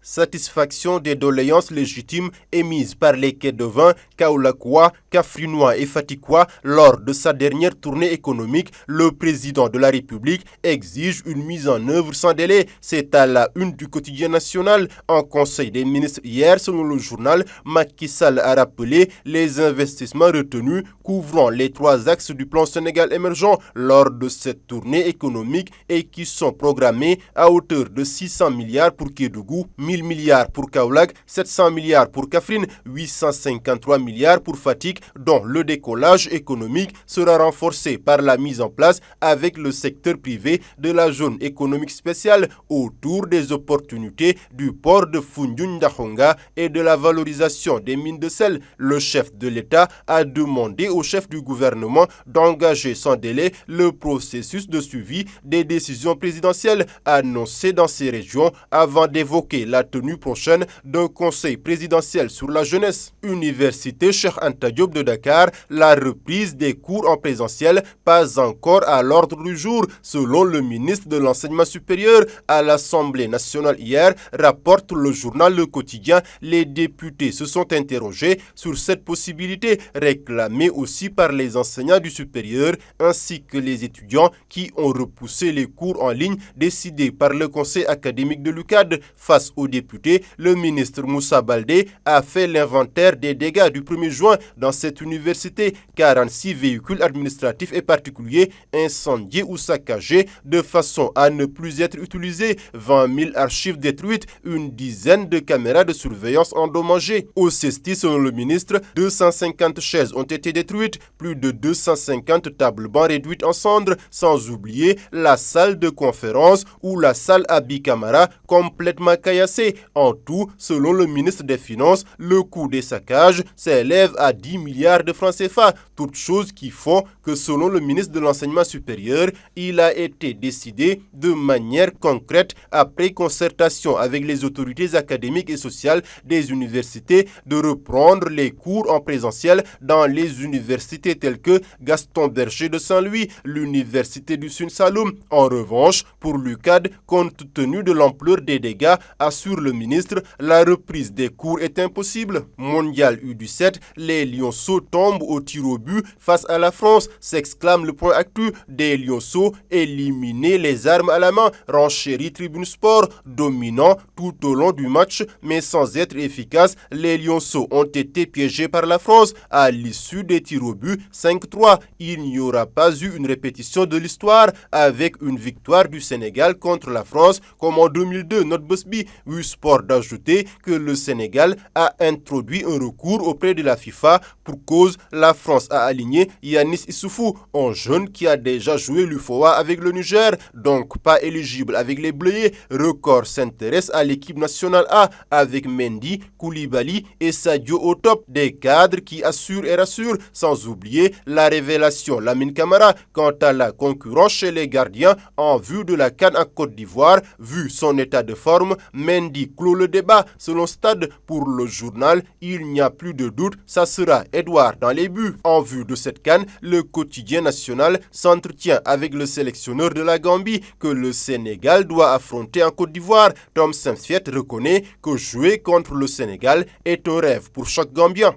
satisfaction des doléances légitimes émises par les quais de vin kaolackois, kaffrinois et fatickois lors de sa dernière tournée économique. Le président de la République exige une mise en œuvre sans délai. C'est à la une du quotidien national. En conseil des ministres hier, selon le journal, Macky Sall a rappelé les investissements retenus couvrant les 3 axes du plan Sénégal émergent lors de cette tournée économique et qui sont programmés à hauteur de 600 milliards pour Kédougou, 1000 milliards pour Kaolack, 700 milliards pour Kaffrine, 853 milliards pour Fatick, dont le décollage économique sera renforcé par la mise en place avec le secteur privé de la zone économique spéciale autour des opportunités du port de Foundiougne-Dakhonga et de la valorisation des mines de sel. Le chef de l'État a demandé au chef du gouvernement d'engager sans délai le processus de suivi des décisions présidentielles annoncées dans ces régions avant d'évoquer la tenue prochaine d'un conseil présidentiel sur la jeunesse. Université Cheikh Anta Diop de Dakar, la reprise des cours en présentiel pas encore à l'ordre du jour, selon le ministre de l'Enseignement supérieur à l'Assemblée nationale hier, rapporte le journal Le Quotidien. Les députés se sont interrogés sur cette possibilité, réclamée aussi par les enseignants du supérieur ainsi que les étudiants qui ont repoussé les cours en ligne décidés par le conseil académique de l'UCAD. Face aux députés, le ministre Moussa Baldé a fait l'inventaire des dégâts du 1er juin dans cette université. 46 véhicules administratifs et particuliers incendiés ou saccagés de façon à ne plus être utilisés, 20 000 archives détruites, une dizaine de caméras de surveillance endommagées. Au CESTI, selon le ministre, 250 chaises ont été détruites, plus de 250 tables-bancs réduites en cendres, sans oublier la salle de conférence ou la salle à Bicamara complètement caillassée. En tout, selon le ministre des Finances, le coût des saccages s'élève à 10 milliards de francs CFA, toutes choses qui font que, selon le ministre de l'Enseignement supérieur, il a été décidé de manière concrète, après concertation avec les autorités académiques et sociales des universités, de reprendre les cours en présentiel dans les universités telles que Gaston Berger de Saint-Louis, l'université du Sine Saloum. En revanche, pour l'UCAD, compte tenu de l'ampleur des dégâts, assure le ministre, la reprise des cours est impossible. Mondial U17, les Lionceaux tombent au tir au but face à la France, s'exclame le point actu. Des Lionceaux éliminés les armes à la main, renchérit Tribune Sport, dominant tout au long du match, mais sans être efficaces. Les Lionceaux ont été piégés par la France à l'issue des tirs au but 5-3. Il n'y aura pas eu une répétition de l'histoire avec une victoire du Sénégal contre la France comme en 2002, note Busby. U-Sport d'ajouter que le Sénégal a introduit un recours auprès de la FIFA pour cause la France a aligné Yanis Issoufou, un jeune qui a déjà joué l'UFOA avec le Niger, donc pas éligible avec les Bleus. Record s'intéresse à l'équipe nationale A avec Mendy, Koulibaly et Sadio au top, des cadres qui assurent et rassurent, sans oublier la révélation Lamine Camara. Quant à la concurrence chez les gardiens en vue de la CAN en Côte d'Ivoire, vu son état de forme, Mendy clôt le débat. Selon Stade, pour le journal, il n'y a plus de doute, ça sera Edouard dans les buts. En vue de cette CAN, le quotidien national s'entretient avec le sélectionneur de la Gambie que le Sénégal doit affronter en Côte d'Ivoire. Tom Saintfiet reconnaît que jouer contre le Sénégal est un rêve pour chaque Gambien.